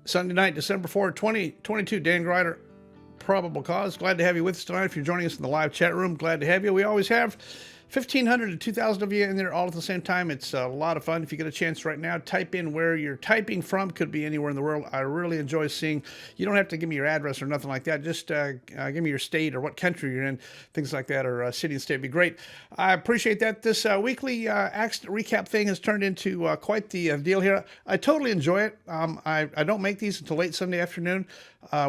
Sunday night, December 4, 2022. Dan Grider, Probable Cause. Glad to have you with us tonight. If you're joining us in the live chat room, glad to have you. We always have 1,500 to 2,000 of you in there all at the same time. It's a lot of fun. If you get a chance right now, type in where you're typing from. Could be anywhere in the world. I really enjoy seeing. You don't have to give me your address or nothing like that. Just give me your state or what country you're in, things like that, or city and state would be great. I appreciate that. This weekly accident recap thing has turned into quite the deal here. I totally enjoy it. I don't make these until late Sunday afternoon,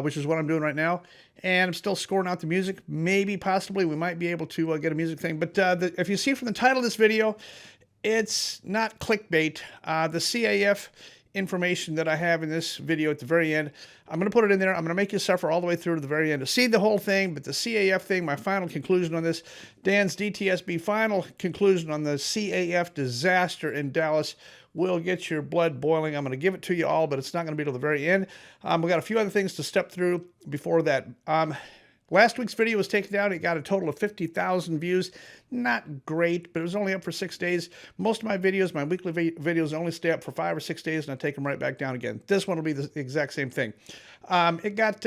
which is what I'm doing right now. And I'm still scoring out the music. Maybe, possibly, we might be able to get a music thing. But if you see from the title of this video, it's not clickbait. The CAF information that I have in this video at the very end, I'm going to put it in there. I'm going to make you suffer all the way through to the very end to see the whole thing. But the CAF thing, my final conclusion on this, Dan's DTSB final conclusion on the CAF disaster in Dallas, will get your blood boiling. I'm going to give it to you all, but it's not going to be till the very end. We got a few other things to step through before that. Last week's video was taken down. It got a total of 50,000 views. Not great, but it was only up for 6 days. Most of my videos, my weekly videos, only stay up for 5 or 6 days, and I take them right back down again. This one will be the exact same thing. It got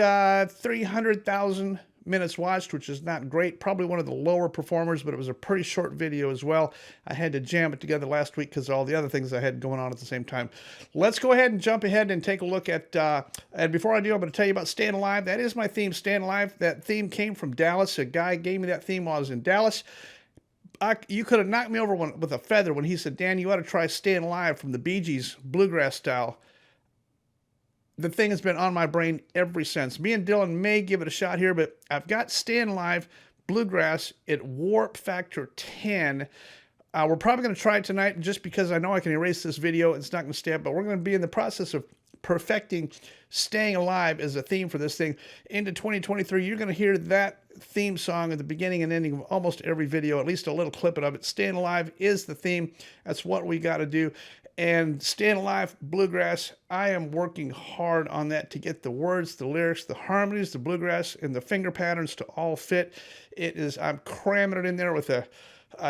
300,000 minutes watched, which is not great. Probably one of the lower performers, but it was a pretty short video as well. I had to jam it together last week because of all the other things I had going on at the same time. Let's go ahead and jump ahead and take a look at, and before I do, I'm going to tell you about Staying Alive. That is my theme, Staying Alive. That theme came from Dallas. A guy gave me that theme while I was in Dallas. You could have knocked me over with a feather when he said, Dan, you ought to try Staying Alive from the Bee Gees bluegrass style. The thing has been on my brain ever since. Me and Dylan may give it a shot here, but I've got Staying Alive Bluegrass at warp factor 10. We're probably going to try it tonight just because I know I can erase this video. It's not going to stay up, but we're going to be in the process of perfecting Staying Alive as a theme for this thing. Into 2023, you're going to hear that theme song at the beginning and ending of almost every video, at least a little clip of it. Staying Alive is the theme. That's what we got to do. And Staying Alive Bluegrass, I am working hard on that to get the words, the lyrics, the harmonies, the bluegrass, and the finger patterns to all fit. It is, I'm cramming it in there with a,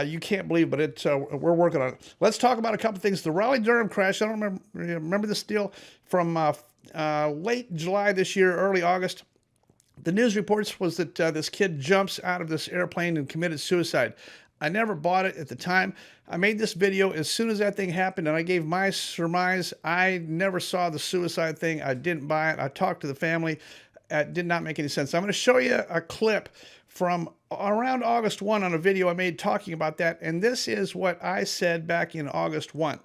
you can't believe, but it's, we're working on it. Let's talk about a couple things. The Raleigh-Durham crash, I don't remember this deal from late July this year, early August. The news reports was that this kid jumps out of this airplane and committed suicide. I never bought it at the time. I made this video as soon as that thing happened, and I gave my surmise. I never saw the suicide thing. I didn't buy it. I talked to the family. It did not make any sense. I'm going to show you a clip from around August 1 on a video I made talking about that, and this is what I said back in August 1.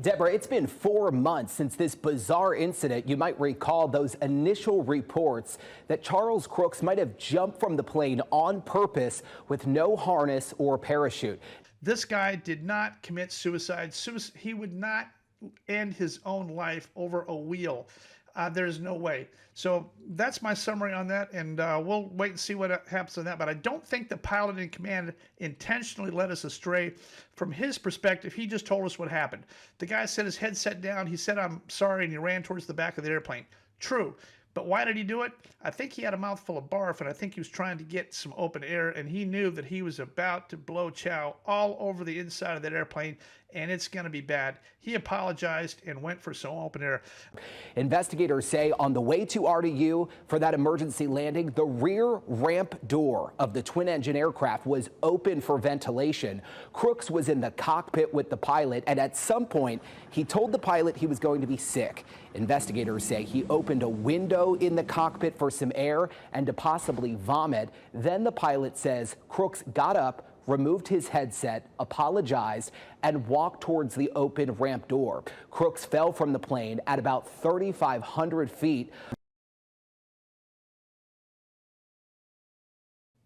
Deborah, it's been 4 months since this bizarre incident. You might recall those initial reports that Charles Crooks might have jumped from the plane on purpose with no harness or parachute. This guy did not commit suicide. He would not end his own life over a wheel. There's no way. So that's my summary on that, and we'll wait and see what happens on that. But I don't think the pilot in command intentionally led us astray. From his perspective, he just told us what happened. The guy set his headset down. He said, I'm sorry, and he ran towards the back of the airplane. True. But why did he do it? I think he had a mouthful of barf, and I think he was trying to get some open air, and he knew that he was about to blow chow all over the inside of that airplane, and it's going to be bad. He apologized and went for some open air. Investigators say on the way to RDU for that emergency landing, the rear ramp door of the twin-engine aircraft was open for ventilation. Crooks was in the cockpit with the pilot, and at some point, he told the pilot he was going to be sick. Investigators say he opened a window in the cockpit for some air and to possibly vomit. Then the pilot says Crooks got up, removed his headset, apologized, and walked towards the open ramp door. Crooks fell from the plane at about 3,500 feet.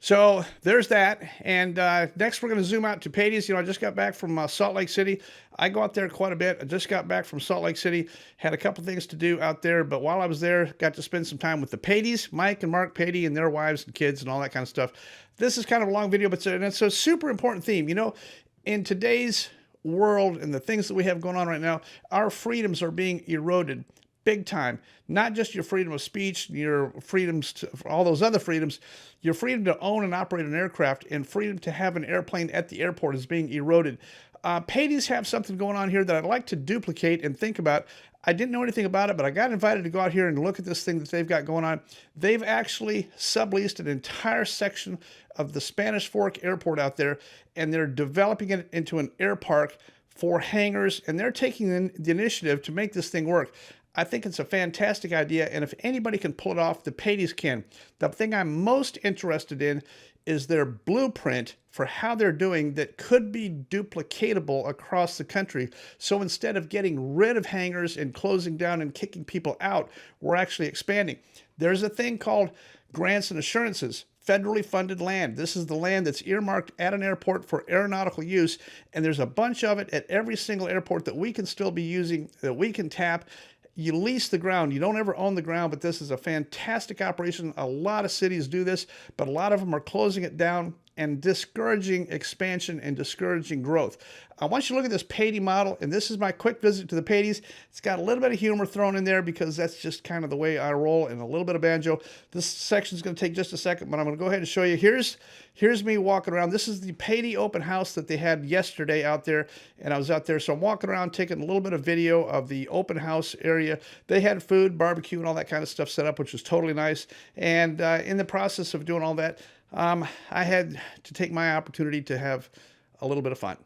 So there's that, and next we're going to zoom out to Patty's. You know, I just got back from Salt Lake City. I go out there quite a bit. I just got back from Salt Lake City, had a couple things to do out there, but while I was there, got to spend some time with the Patties, Mike and Mark Patty, and their wives and kids and all that kind of stuff. This is kind of a long video, but it's a super important theme. You know, in today's world and the things that we have going on right now, our freedoms are being eroded big time. Not just your freedom of speech, your freedoms to all those other freedoms, your freedom to own and operate an aircraft and freedom to have an airplane at the airport is being eroded. Patties have something going on here that I'd like to duplicate and think about. I didn't know anything about it, but I got invited to go out here and look at this thing that they've got going on. They've actually subleased an entire section of the Spanish Fork Airport out there, and they're developing it into an air park for hangars, and they're taking the initiative to make this thing work. I think it's a fantastic idea, and if anybody can pull it off, the Patties can. The thing I'm most interested in is their blueprint for how they're doing that could be duplicatable across the country. So instead of getting rid of hangars and closing down and kicking people out, we're actually expanding. There's a thing called grants and assurances, federally funded land. This is the land that's earmarked at an airport for aeronautical use, and there's a bunch of it at every single airport that we can still be using, that we can tap. You lease the ground. You don't ever own the ground, but this is a fantastic operation. A lot of cities do this, but a lot of them are closing it down and discouraging expansion and discouraging growth. I want you to look at this Patty model, and this is my quick visit to the Patties. It's got a little bit of humor thrown in there because that's just kind of the way I roll, and a little bit of banjo. This section is going to take just a second, but I'm going to go ahead and show you. Here's me walking around. This is the Patty open house that they had yesterday out there, and I was out there, so I'm walking around taking a little bit of video of the open house area. They had food, barbecue, and all that kind of stuff set up, which was totally nice. And in the process of doing all that, I had to take my opportunity to have a little bit of fun.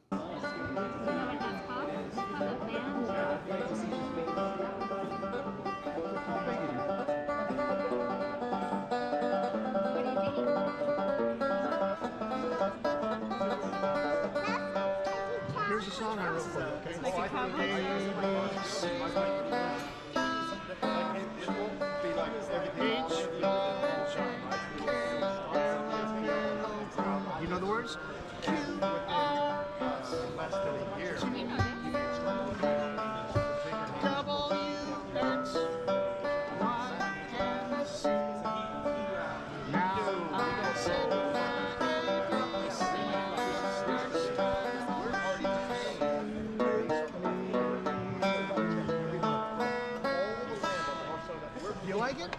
Here's a song I wrote for you, okay? Like a cover? You know the words? You like it?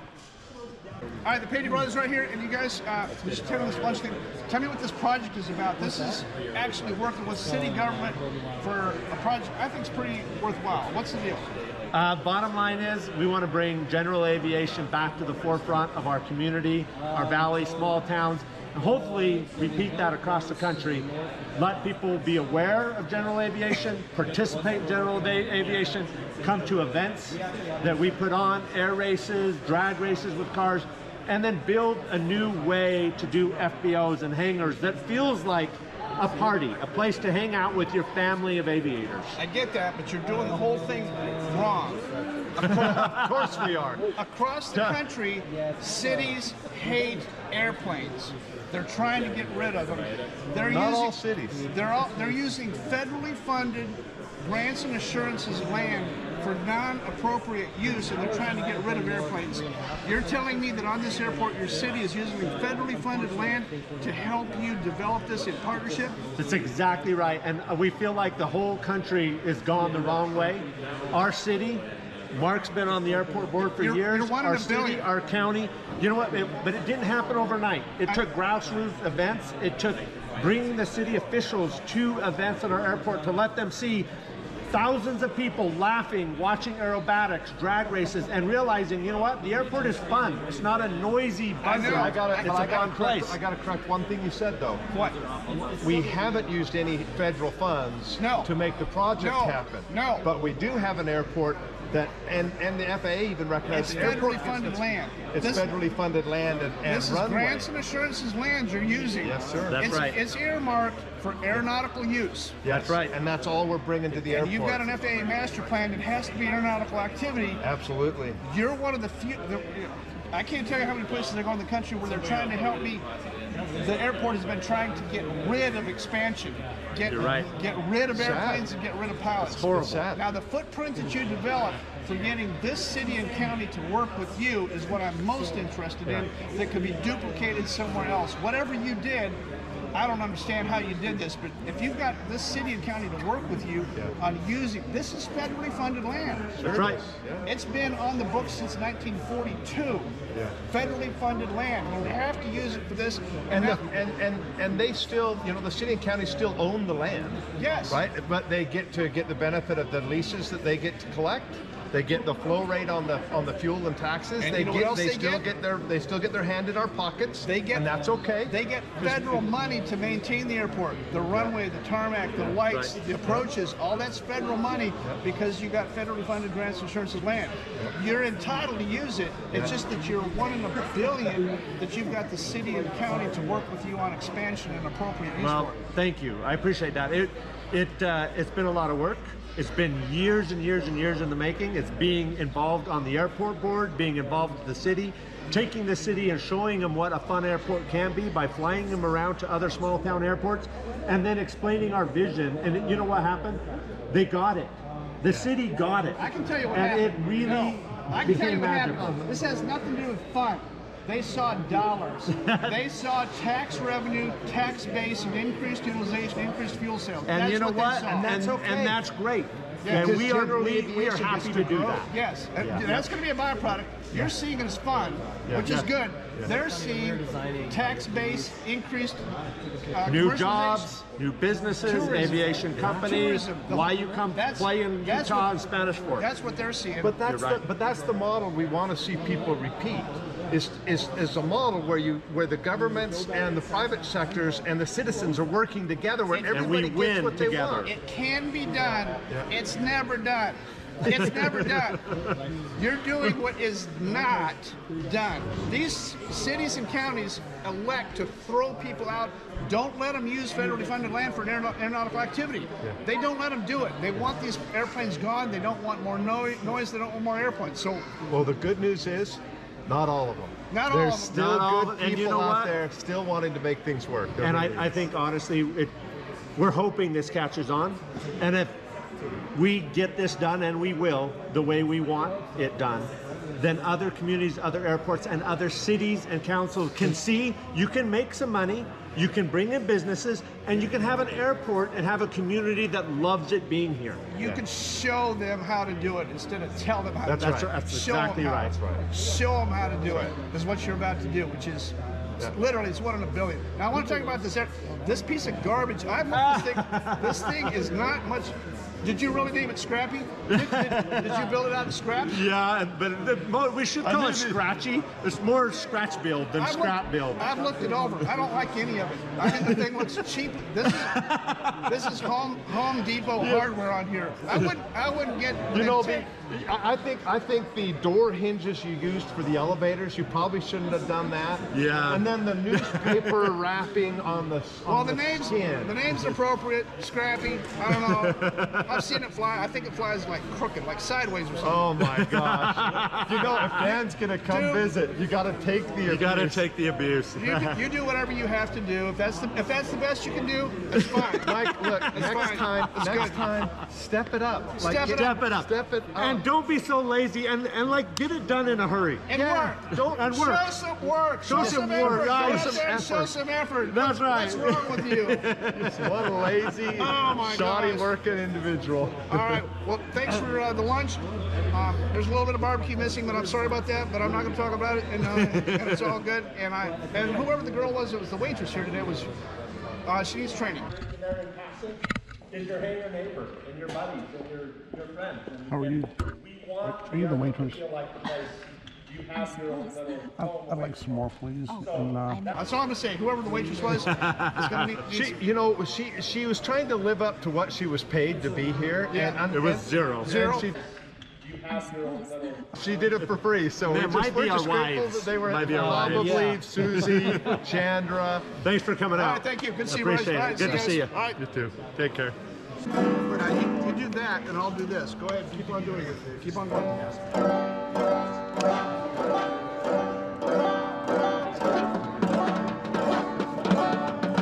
All right, the Patty Brothers right here, and you guys, just tell me this lunch thing. Tell me what this project is about. This is actually working with city government for a project I think is pretty worthwhile. What's the deal? Bottom line is we want to bring general aviation back to the forefront of our community, our valley, small towns, and hopefully repeat that across the country. Let people be aware of general aviation, participate in general aviation, come to events that we put on, air races, drag races with cars, and then build a new way to do FBOs and hangars that feels like a party, a place to hang out with your family of aviators. I get that, but you're doing the whole thing wrong. Of course we are. Across the country, cities hate airplanes. They're trying to get rid of them. Not all cities. They're using federally funded grants and assurances land for non-appropriate use, and they're trying to get rid of airplanes. You're telling me that on this airport, your city is using federally funded land to help you develop this in partnership? That's exactly right, and we feel like the whole country is gone the wrong way. Our city, Mark's been on the airport board for years. You're one in our a billion. city, our county. You know what? But it didn't happen overnight. It took grassroots events. It took bringing the city officials to events at our airport to let them see thousands of people laughing, watching aerobatics, drag races, and realizing, you know what? The airport is fun. It's not a noisy buzzer. I gotta It's correct one thing you said though. What? We haven't used any federal funds No. to make the project No. happen. No. But we do have an airport that, and the FAA even recognizes It's federally funded land. It's federally funded land and This is runway. grants and assurances land you're using. Yes, sir. That's right. It's earmarked for aeronautical use. That's right. And that's all we're bringing to the And airport. you've got an FAA master plan that has to be aeronautical activity. Absolutely. You're one of the few. I can't tell you how many places I go in the country where they're trying to help me. The airport has been trying to get rid of expansion, get rid of airplanes and get rid of pilots. It's horrible. Sad. Now the footprint that you developed for getting this city and county to work with you is what I'm most interested in. That could be duplicated somewhere else. Whatever you did, I don't understand how you did this, but if you've got this city and county to work with you on using, this is federally funded land. That's right. It's been on the books since 1942. Federally funded land. You have to use it for this. And they still, you know, the city and county still own the land. Yes. Right? But they get to get the benefit of the leases that they get to collect. They get the flow rate on the fuel and taxes. And they you know what else they they still get? they still get their hand in our pockets. They get, and that's okay. They get federal money to maintain the airport, the runway, the tarmac, the lights, the approaches. All that's federal money because you got federally funded grants, insurances, land. You're entitled to use it. It's just that you're one in a billion that you've got the city and county to work with you on expansion and appropriate use Well, for it. thank you. I appreciate that. It's been a lot of work. It's been years and years and years in the making. It's being involved on the airport board, being involved with the city, taking the city and showing them what a fun airport can be by flying them around to other small town airports, and then explaining our vision. And you know what happened? They got it. The city got it. I can tell you what and happened. it really I can tell you became what magical. happened. This has nothing to do with fun. They saw dollars. They saw tax revenue, tax base, and increased utilization, increased fuel sales. And that's you know what? what? They saw. And that's okay. And that's great. Yeah, and because we are general we are aviation happy gets to to do grow. that. Yes, Yeah. that's going to be a byproduct. You're seeing it as fun, which is good. They're seeing tax base, increased New commercialization. jobs, new businesses, Tourism. aviation companies. Tourism. Why you come That's- play in that's Utah what- and Spanish Fork? That's what they're seeing. But that's You're right. the model we want to see people repeat. Is a model where the governments and the private sectors and the citizens are working together, where And everybody we gets win what they together. want. It can be done. It's never done. It's never done. You're doing what is not done. These cities and counties elect to throw people out. Don't let them use federally funded land for an aeronautical activity. They don't let them do it. They want these airplanes gone. They don't want more noise. They don't want more airplanes. So Well, the good news is, not all of them. Not all There's of them. still Not all good of them. And you people know out what? there still wanting to make things work. There And really is. I think honestly, we're hoping this catches on. And if we get this done, and we will, the way we want it done, then other communities, other airports, and other cities and councils can see you can make some money, you can bring in businesses, and you can have an airport and have a community that loves it being here. you can show them how to do it instead of tell them how to do it. That's Show 'em exactly how. right. That's right. Show them how to do it is what you're about to do, which is literally it's 1 in a billion. Now I want to talk about this piece of garbage. I've looked at this thing. This thing is not much. Did you really name it Scrappy? Did you build it out of scrap? Yeah, but we should call it scratchy. It's more scratch build than scrap build. I've looked it over. I don't like any of it. I think the thing looks cheap. This is Home Depot hardware on here. I wouldn't get. You know, I think the door hinges you used for the elevators, you probably shouldn't have done that. Yeah. And then the newspaper wrapping on the skin. The name's appropriate. Scrappy. I don't know. I've seen it fly. I think it flies like crooked, like sideways or something. Oh my gosh! You know, if Dan's gonna come Dude. visit, you got to take the. You got to abuse. take the abuse. You do whatever you have to do. If that's the best you can do, that's fine. Mike, look, next fine. time, That's next good. time, step it up. Step it Step it up. Step it up. And don't be so lazy and like get it done in a hurry. And work. Don't and work. Show some work. Show some effort. work. Go out Show some there and show effort. some effort. That's right. What's wrong with you? What a lazy, Oh my shoddy gosh. working individual. All right. Well, thanks for the lunch. There's a little bit of barbecue missing, but I'm sorry about that. But I'm not going to talk about it, and it's all good. And whoever the girl was that was the waitress here today was she needs training. Is your hey, your neighbor and your buddies and your friends. And How are you? we want Are you the waitress? to feel like the place you have your own little I'd like some more, please. And, I know. that's all I'm going to say. Whoever the waitress was is going to need. She was trying to live up to what she was paid to be here. Yeah. And It was zero. Zero. She, you have your own little she did it for free, so It might be we're our just grateful wives. that they were Might be our wives. probably Yeah. Susie, Chandra. Thanks for coming All out. right, thank you. Good to see you, Bryce. Appreciate All it. right, Good to see you. guys. All right. You too. Take care. Now, you do that, and I'll do this. Go ahead. Keep on doing it. Keep on going.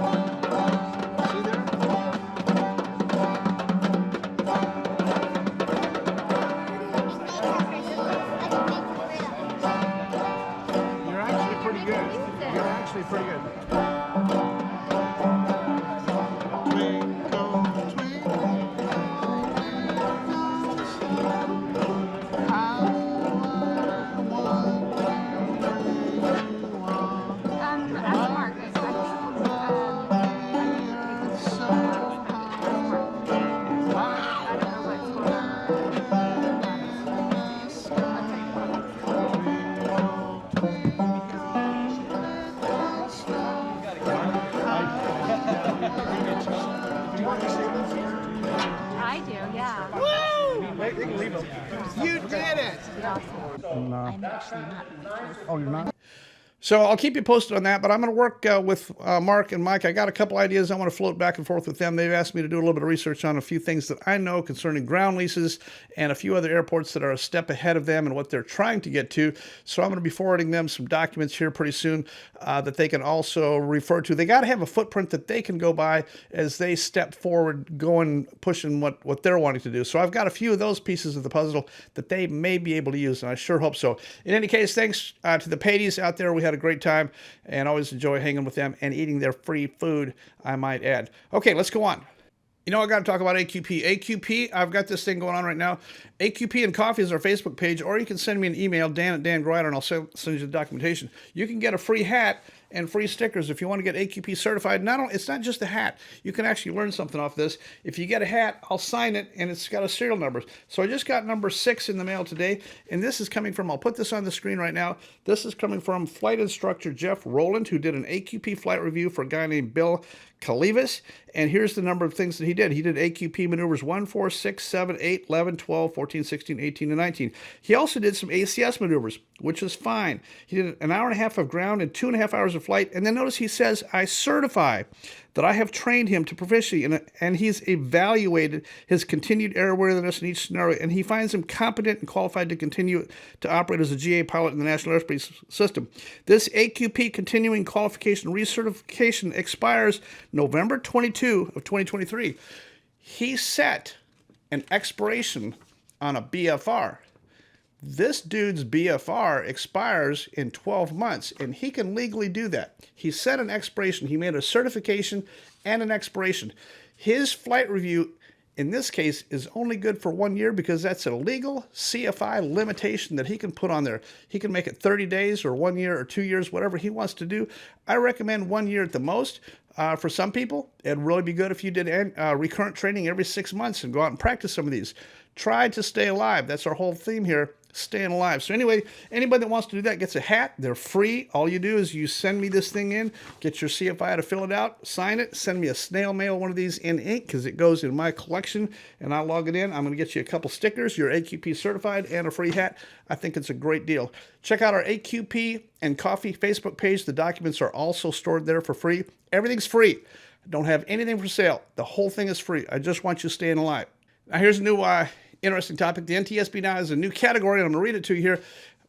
See there? You're actually pretty good. You're actually pretty good. Twinkle, twinkle, how I wonder where you are. That's Mark. So I don't know what's going on. I do, yeah. You did it! I'm actually not. Oh, you're not? So I'll keep you posted on that, but I'm going to work with Mark and Mike. I got a couple ideas I want to float back and forth with them. They've asked me to do a little bit of research on a few things that I know concerning ground leases and a few other airports that are a step ahead of them and what they're trying to get to. So I'm going to be forwarding them some documents here pretty soon that they can also refer to. They got to have a footprint that they can go by as they step forward, pushing what they're wanting to do. So I've got a few of those pieces of the puzzle that they may be able to use, and I sure hope so. In any case, thanks to the Patties out there. We had a great time and always enjoy hanging with them and eating their free food, I might add. Okay, let's go on. You know, I got to talk about AQP. AQP, I've got this thing going on right now. AQP and Coffee is our Facebook page, or you can send me an email, Dan@DanGrider, and I'll send you the documentation. You can get a free hat and free stickers if you want to get AQP certified. It's not just a hat. You can actually learn something off this. If you get a hat, I'll sign it, and it's got a serial number. So I just got number 6 in the mail today, and this is coming from, I'll put this on the screen right now. This is coming from flight instructor Jeff Rowland, who did an AQP flight review for a guy named Bill Kalivas, and here's the number of things that he did. He did AQP maneuvers 1, 4, 6, 7, 8, 11, 12, 14, 16, 18, and 19. He also did some ACS maneuvers, which is fine. He did an hour and a half of ground and 2.5 hours of flight, and then notice he says, I certify that I have trained him to proficiency, and he's evaluated his continued airworthiness in each scenario, and he finds him competent and qualified to continue to operate as a GA pilot in the National Airspace System. This AQP continuing qualification recertification expires November 22 of 2023. He set an expiration on a BFR. This dude's BFR expires in 12 months, and he can legally do that. He set an expiration. He made a certification and an expiration. His flight review, in this case, is only good for 1 year because that's a legal CFI limitation that he can put on there. He can make it 30 days or 1 year or 2 years, whatever he wants to do. I recommend 1 year at the most. For some people, it'd really be good if you did recurrent training every 6 months and go out and practice some of these. Try to stay alive. That's our whole theme here. Staying alive. So anyway, anybody that wants to do that gets a hat. They're free. All you do is you send me this thing in, get your CFI to fill it out, sign it, send me a snail mail one of these in ink because it goes in my collection, and I'll log it in. I'm going to get you a couple stickers, you're AQP certified, and a free hat. I think it's a great deal. Check out our AQP and Coffee Facebook page. The documents are also stored there for free. Everything's free. I don't have anything for sale. The whole thing is free. I just want you staying alive. Now here's a new interesting topic. The NTSB now has a new category, and I'm going to read it to you here.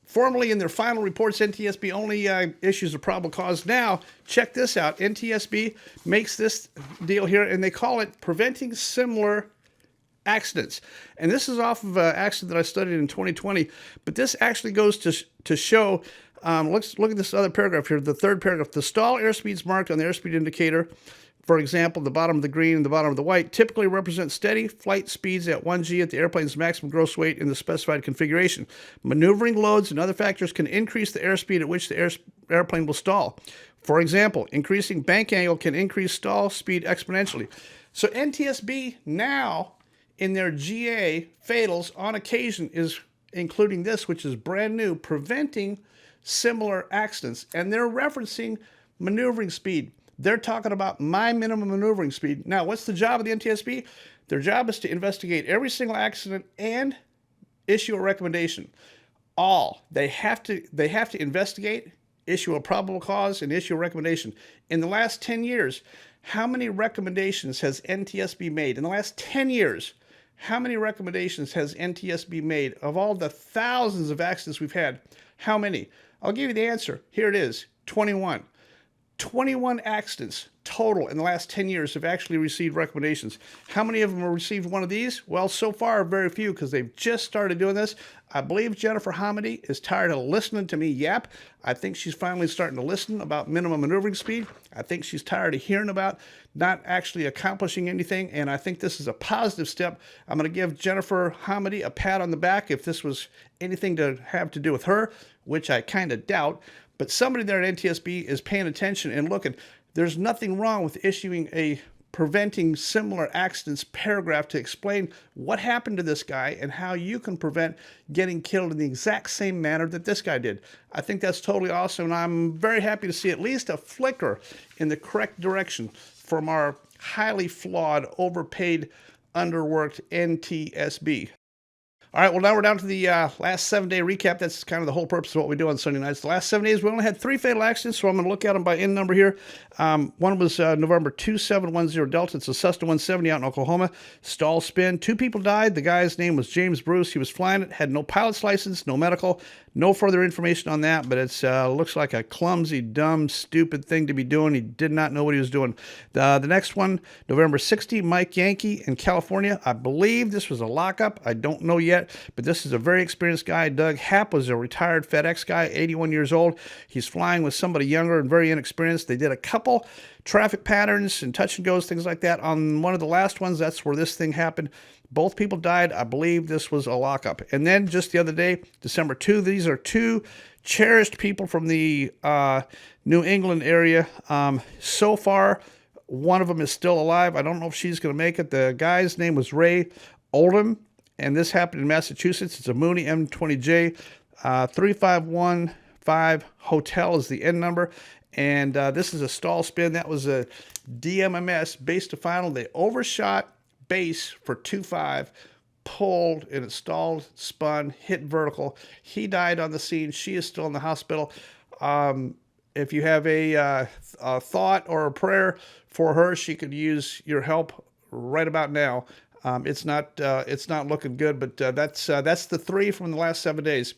Formerly in their final reports, NTSB only issues a probable cause. Now, check this out. NTSB makes this deal here, and they call it preventing similar accidents. And this is off of an accident that I studied in 2020, but this actually goes to show, let's look at this other paragraph here, the third paragraph. The stall airspeeds marked on the airspeed indicator, for example, the bottom of the green and the bottom of the white, typically represent steady flight speeds at 1G at the airplane's maximum gross weight in the specified configuration. Maneuvering loads and other factors can increase the airspeed at which the airplane will stall. For example, increasing bank angle can increase stall speed exponentially. So NTSB now, in their GA fatals, on occasion is including this, which is brand new, preventing similar accidents. And they're referencing maneuvering speed. They're talking about my minimum maneuvering speed. Now, what's the job of the NTSB? Their job is to investigate every single accident and issue a recommendation. They have to investigate, issue a probable cause, and issue a recommendation. In the last 10 years, how many recommendations has NTSB made? In the last 10 years, how many recommendations has NTSB made? Of all the thousands of accidents we've had, how many? I'll give you the answer. Here it is, 21. 21 accidents total in the last 10 years have actually received recommendations. How many of them have received one of these? Well, so far, very few, because they've just started doing this. I believe Jennifer Hamady is tired of listening to me yap. I think she's finally starting to listen about minimum maneuvering speed. I think she's tired of hearing about not actually accomplishing anything, and I think this is a positive step. I'm going to give Jennifer Hamady a pat on the back if this was anything to have to do with her, which I kind of doubt. But somebody there at NTSB is paying attention and looking. There's nothing wrong with issuing a preventing similar accidents paragraph to explain what happened to this guy and how you can prevent getting killed in the exact same manner that this guy did. I think that's totally awesome, and I'm very happy to see at least a flicker in the correct direction from our highly flawed, overpaid, underworked NTSB. All right, well, now we're down to the last 7-day recap. That's kind of the whole purpose of what we do on Sunday nights. The last 7 days, we only had 3 fatal accidents, so I'm going to look at them by end number here. One was November 2710 Delta. It's a Cessna 170 out in Oklahoma. Stall spin. 2 people died. The guy's name was James Bruce. He was flying it, had no pilot's license, no medical, no further information on that, but it looks like a clumsy, dumb, stupid thing to be doing. He did not know what he was doing. The next one, November 60, Mike Yankee in California. I believe this was a lockup. I don't know yet, but this is a very experienced guy. Doug Happ was a retired FedEx guy, 81 years old. He's flying with somebody younger and very inexperienced. They did a couple traffic patterns and touch and goes, things like that. On one of the last ones, that's where this thing happened. Both people died. I believe this was a lockup. And then just the other day, December 2, these are 2 cherished people from the New England area. So far, one of them is still alive. I don't know if she's going to make it. The guy's name was Ray Oldham, and this happened in Massachusetts. It's a Mooney M20J. 3515 Hotel is the end number. And this is a stall spin. That was a DMMS base to final. They overshot base for 2.5, pulled, and it stalled, spun, hit vertical. He died on the scene. She is still in the hospital. If you have a thought or a prayer for her, she could use your help right about now. It's not looking good, but that's the 3 from the last 7 days.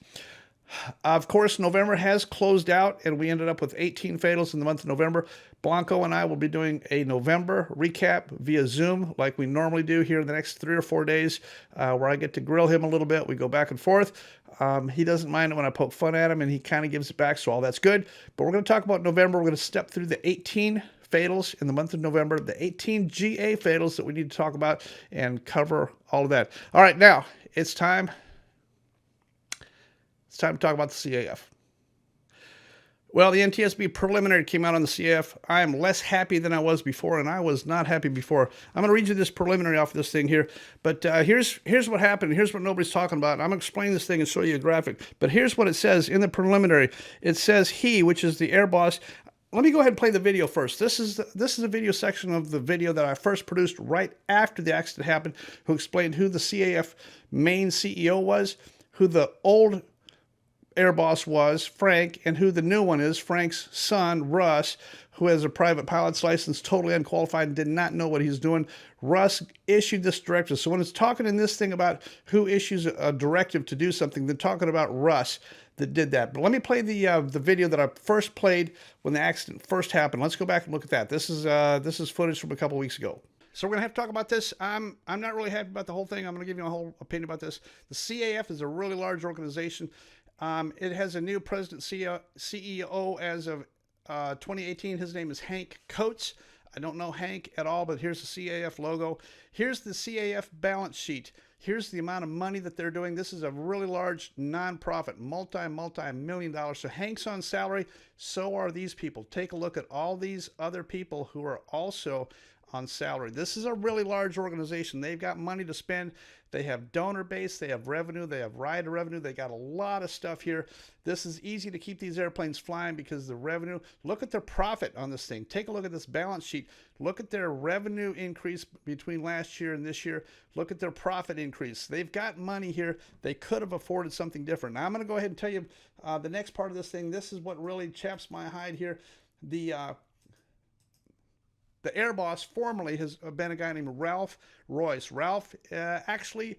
Of course, November has closed out, and we ended up with 18 fatals in the month of November. Blanco and I will be doing a November recap via Zoom like we normally do here in the next 3 or 4 days, where I get to grill him a little bit. We go back and forth. He doesn't mind it when I poke fun at him, and he kind of gives it back, so all that's good. But we're going to talk about November. We're going to step through the 18 fatals in the month of November, the 18 GA fatals that we need to talk about, and cover all of that. All right, now it's time. It's time to talk about the CAF. Well, the NTSB preliminary came out on the CAF. I am less happy than I was before, and I was not happy before. I'm going to read you this preliminary off of this thing here. But here's what happened. Here's what nobody's talking about. I'm going to explain this thing and show you a graphic. But here's what it says in the preliminary. It says he, which is the air boss. Let me go ahead and play the video first. This is a video section of the video that I first produced right after the accident happened, who explained who the CAF main CEO was, who the old air boss was, Frank, and who the new one is, Frank's son, Russ, who has a private pilot's license, totally unqualified, and did not know what he's doing. Russ issued this directive. So when it's talking in this thing about who issues a directive to do something, they're talking about Russ that did that. But let me play the video that I first played when the accident first happened. Let's go back and look at that. This is footage from a couple weeks ago. So we're going to have to talk about this. I'm not really happy about the whole thing. I'm going to give you a whole opinion about this. The CAF is a really large organization. It has a new president CEO as of 2018. His name is Hank Coates. I don't know Hank at all, but here's the CAF logo. Here's the CAF balance sheet. Here's the amount of money that they're doing. This is a really large nonprofit, multi-million dollars. So Hank's on salary. So are these people. Take a look at all these other people who are also on salary. This is a really large organization. They've got money to spend. They have donor base, they have revenue, they have rider revenue, they got a lot of stuff here. This is easy to keep these airplanes flying because the revenue, look at their profit on this thing. Take a look at this balance sheet. Look at their revenue increase between last year and this year. Look at their profit increase. They've got money here. They could have afforded something different. Now I'm going to go ahead and tell you the next part of this thing. This is what really chaps my hide here. The air boss formerly has been a guy named Ralph Royce. Ralph actually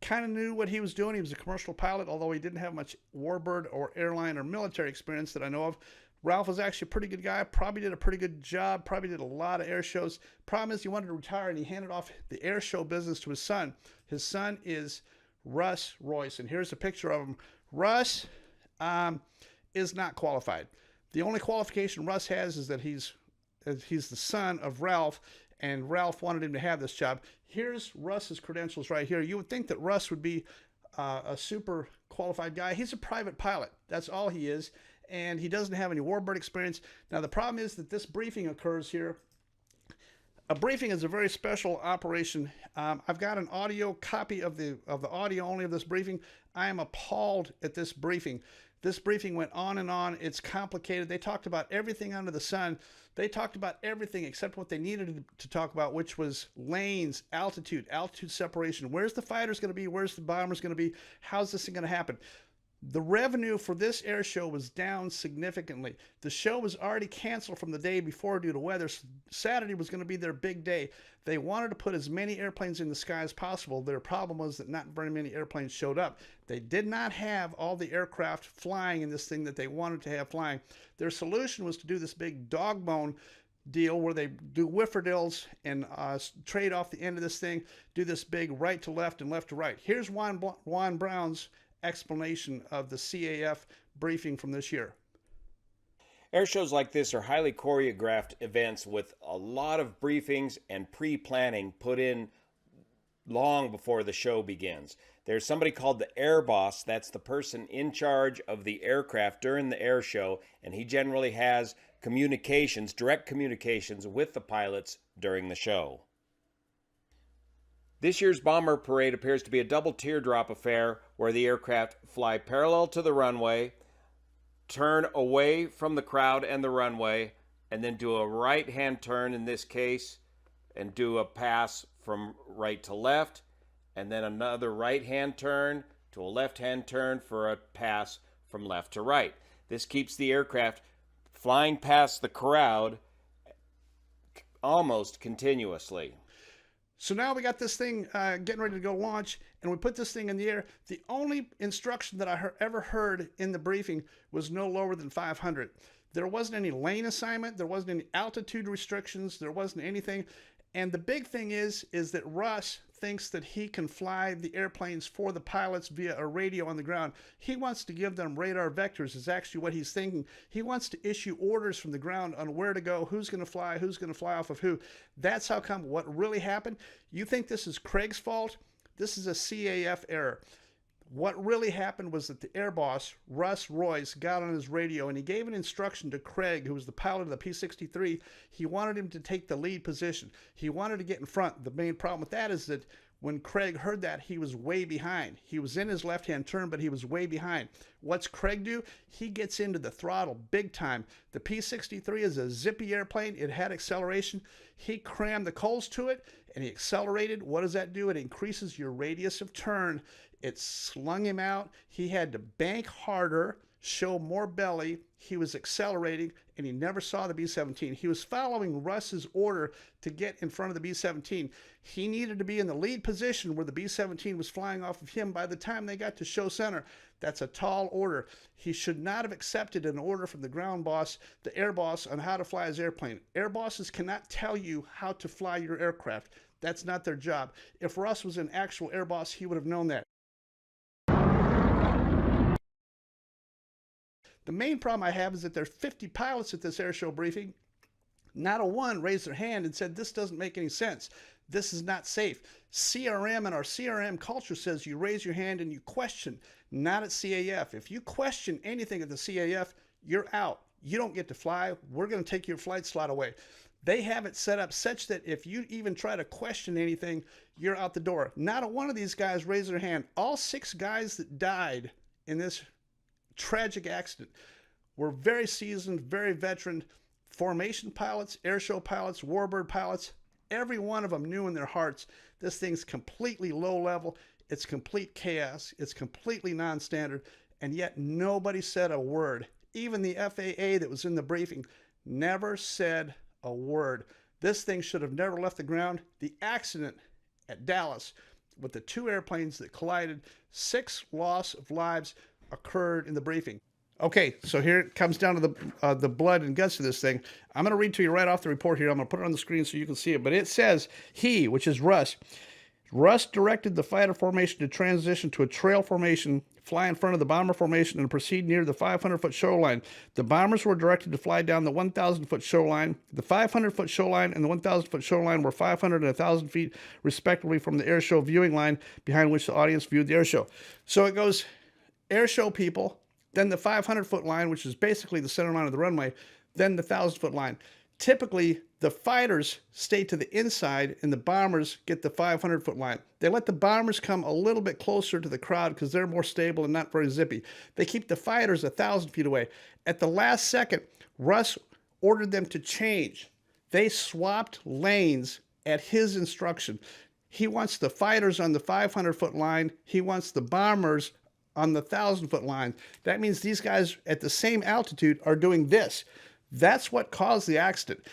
kind of knew what he was doing. He was a commercial pilot, although he didn't have much warbird or airline or military experience that I know of. Ralph was actually a pretty good guy, probably did a pretty good job, probably did a lot of air shows. Problem is he wanted to retire, and he handed off the air show business to his son. His son is Russ Royce, and here's a picture of him. Russ is not qualified. The only qualification Russ has is that he's the son of Ralph, and Ralph wanted him to have this job. Here's Russ's credentials right here. You would think that Russ would be a super qualified guy. He's a private pilot. That's all he is, and he doesn't have any warbird experience. Now, the problem is that this briefing occurs here. A briefing is a very special operation. I've got an audio copy of the audio only of this briefing. I am appalled at this briefing. This briefing went on and on. It's complicated. They talked about everything under the sun. They talked about everything except what they needed to talk about, which was lanes, altitude separation. Where's the fighters going to be? Where's the bombers going to be? How's this thing going to happen? The revenue for this air show was down significantly. The show was already canceled from the day before due to weather. Saturday was going to be their big day. They wanted to put as many airplanes in the sky as possible. Their problem was that not very many airplanes showed up. They did not have all the aircraft flying in this thing that they wanted to have flying. Their solution was to do this big dog bone deal where they do whifferdills and trade off the end of this thing, do this big right to left and left to right. Here's Juan Brown's explanation of the CAF briefing from this year. Air shows like this are highly choreographed events with a lot of briefings and pre-planning put in long before the show begins. There's somebody called the air boss. That's the person in charge of the aircraft during the air show, and he generally has communications, direct communications with the pilots during the show. This year's bomber parade appears to be a double teardrop affair where the aircraft fly parallel to the runway, turn away from the crowd and the runway, and then do a right-hand turn in this case, and do a pass from right to left, and then another right-hand turn to a left-hand turn for a pass from left to right. This keeps the aircraft flying past the crowd almost continuously. So now we got this thing getting ready to go launch, and we put this thing in the air. The only instruction that I ever heard in the briefing was no lower than 500. There wasn't any lane assignment. There wasn't any altitude restrictions. There wasn't anything. And the big thing is that Russ thinks that he can fly the airplanes for the pilots via a radio on the ground. He wants to give them radar vectors is actually what he's thinking. He wants to issue orders from the ground on where to go, who's going to fly off of who. That's how come what really happened. You think this is Craig's fault? This is a CAF error. What really happened was that the air boss, Russ Royce, got on his radio and he gave an instruction to Craig, who was the pilot of the P-63. He wanted him to take the lead position. He wanted to get in front. The main problem with that is that when Craig heard that, he was way behind. He was in his left-hand turn, but he was way behind. What's Craig do? He gets into the throttle big time. The P-63 is a zippy airplane. It had acceleration. He crammed the coals to it, and he accelerated. What does that do? It increases your radius of turn. It slung him out. He had to bank harder, show more belly. He was accelerating, and he never saw the B-17. He was following Russ's order to get in front of the B-17. He needed to be in the lead position where the B-17 was flying off of him by the time they got to show center. That's a tall order. He should not have accepted an order from the ground boss, the air boss, on how to fly his airplane. Air bosses cannot tell you how to fly your aircraft. That's not their job. If Russ was an actual air boss, he would have known that. The main problem I have is that there's 50 pilots at this air show briefing. Not a one raised their hand and said, this doesn't make any sense. This is not safe. CRM and our CRM culture says you raise your hand and you question, not at CAF. If you question anything at the CAF, you're out. You don't get to fly. We're going to take your flight slot away. They have it set up such that if you even try to question anything, you're out the door. Not a one of these guys raised their hand. All 6 guys that died in this tragic accident were very seasoned, very veteran formation pilots, airshow pilots, warbird pilots. Every one of them knew in their hearts this thing's completely low level, it's complete chaos, it's completely non-standard, and yet nobody said a word. Even the FAA that was in the briefing never said a word. This thing should have never left the ground. The accident at Dallas with the 2 airplanes that collided, 6 loss of lives occurred in the briefing. Okay, so here it comes down to the blood and guts of this thing. I'm going to read to you right off the report here. I'm going to put it on the screen so you can see it. But it says he, which is Russ directed the fighter formation to transition to a trail formation, fly in front of the bomber formation, and proceed near the 500-foot shoreline. The bombers were directed to fly down the 1,000-foot shoreline. The 500-foot shoreline and the 1,000-foot shoreline were 500 and 1,000 feet, respectively, from the airshow viewing line behind which the audience viewed the airshow. So it goes airshow people, then the 500-foot line, which is basically the center line of the runway, then the 1,000-foot line. typically the fighters stay to the inside and the bombers get the 500-foot line. They let the bombers come a little bit closer to the crowd because they're more stable and not very zippy. They keep the fighters 1,000 feet away. At the last second, Russ ordered them to change. They swapped lanes at his instruction. He wants the fighters on the 500-foot line. He wants the bombers on the 1,000-foot line. That means these guys at the same altitude are doing this. That's what caused the accident.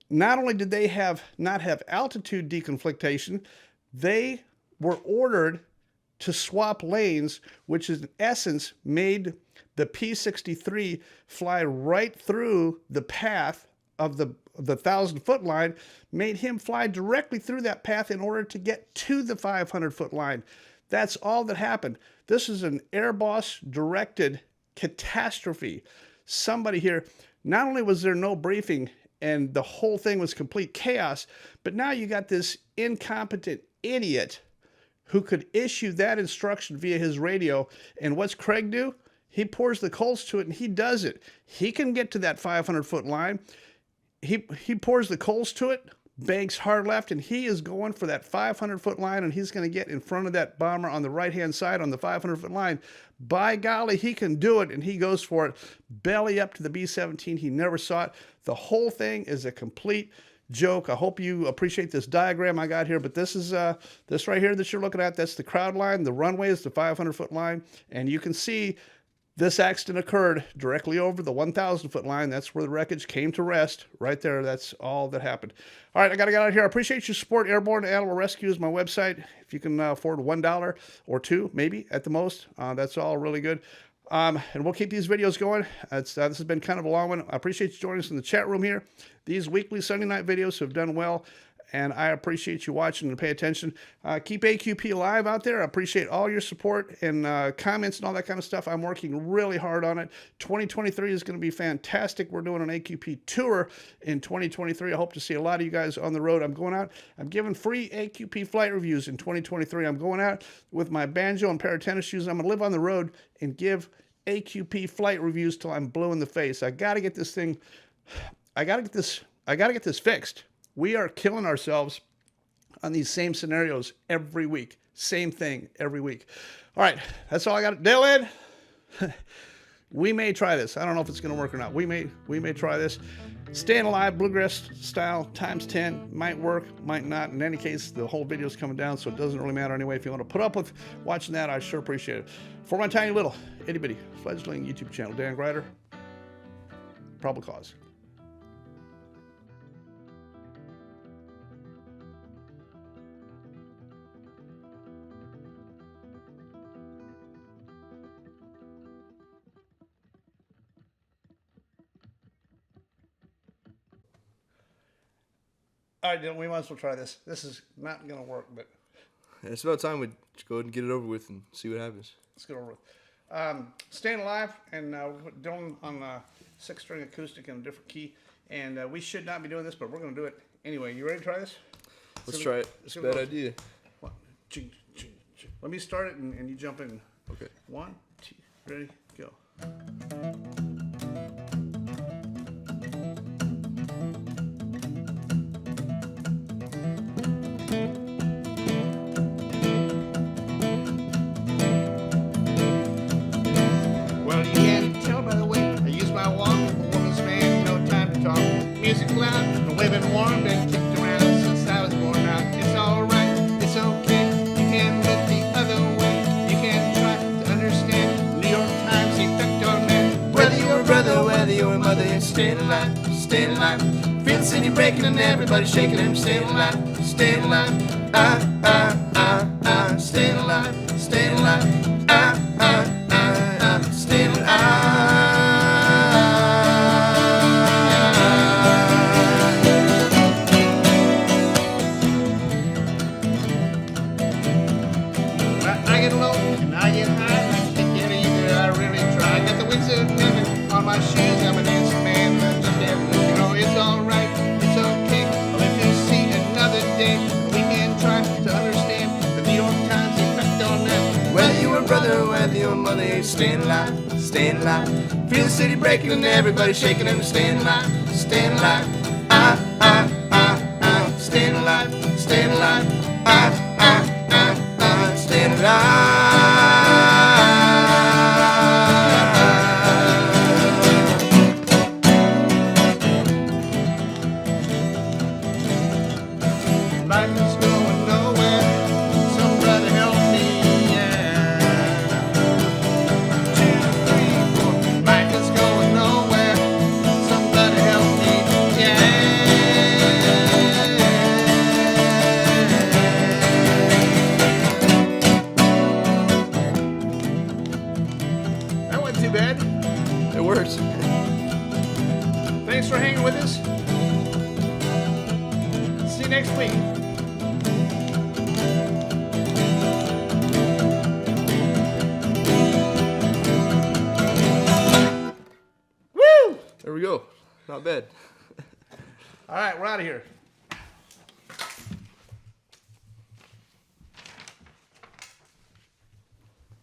Not only did they not have altitude deconflictation, they were ordered to swap lanes, which in essence made the P-63 fly right through the path of the 1,000-foot line, made him fly directly through that path in order to get to the 500-foot line. That's all that happened. This is an Air Boss directed catastrophe. Somebody here, not only was there no briefing and the whole thing was complete chaos, but now you got this incompetent idiot who could issue that instruction via his radio. And what's Craig do? He pours the coals to it and he does it. He can get to that 500-foot line. He pours the coals to it, banks hard left, and he is going for that 500-foot line, and he's going to get in front of that bomber on the right-hand side on the 500-foot line. By golly, he can do it, and he goes for it. Belly up to the B-17. He never saw it. The whole thing is a complete joke. I hope you appreciate this diagram I got here, but this is this right here that you're looking at. That's the crowd line. The runway is the 500-foot line, and you can see this accident occurred directly over the 1,000-foot line. That's where the wreckage came to rest. Right there, that's all that happened. All right, I got to get out of here. I appreciate your support. Airborne Animal Rescue is my website. If you can afford $1 or $2, maybe at the most, that's all really good. And we'll keep these videos going. This has been kind of a long one. I appreciate you joining us in the chat room here. These weekly Sunday night videos have done well, and I appreciate you watching and pay attention. Keep AQP alive out there. I appreciate all your support and comments and all that kind of stuff. I'm working really hard on it. 2023 is going to be fantastic. We're doing an AQP tour in 2023. I hope to see a lot of you guys on the road. I'm going out. I'm giving free AQP flight reviews in 2023. I'm going out with my banjo and pair of tennis shoes. I'm going to live on the road and give AQP flight reviews till I'm blue in the face. I got to get this thing. I got to get this fixed. We are killing ourselves on these same scenarios every week. Same thing every week. All right, that's all I got. Dylan, we may try this. I don't know if it's going to work or not. We may try this. Staying alive, bluegrass style, times 10. Might work, might not. In any case, the whole video is coming down, so it doesn't really matter anyway. If you want to put up with watching that, I sure appreciate it. For my tiny little, itty-bitty, fledgling YouTube channel, Dan Grider, probable cause. All right, Dylan, we might as well try this. This is not going to work, but it's about time we go ahead and get it over with and see what happens. let's get over with. Staying alive, and Dylan on 6-string acoustic in a different key. And we should not be doing this, but we're going to do it anyway. You ready to try this? Let's try it. It's a bad idea. Let me start it, and you jump in. Okay. 1, 2, ready, go. Well, you can't tell by the way I use my walk. I'm a woman's man, no time to talk. Music loud, the way been warm, been kicked around since I was born. Now it's alright, it's okay. You can look the other way. You can try to understand New York Times effect on men. Whether you're a brother, whether you're a mother, you're staying alive, staying alive. Feel the city breaking and everybody shaking and staying alive, staying alive. Staying alive, staying alive. Staying alive. I get low and I get high. I can't get either. I really try. I got the wings of heaven on my shoes. I'm an dancing man. You know it's alright. It's okay. I'll live to see another day. We can try to understand the New York Times effect on them. Whether you're a brother, whether you're a mother, you're staying alive, staying alive. Feel the city breaking and everybody shaking and staying alive, staying alive. hanging with us. See you next week. Woo! There we go. Not bad. All right, we're out of here.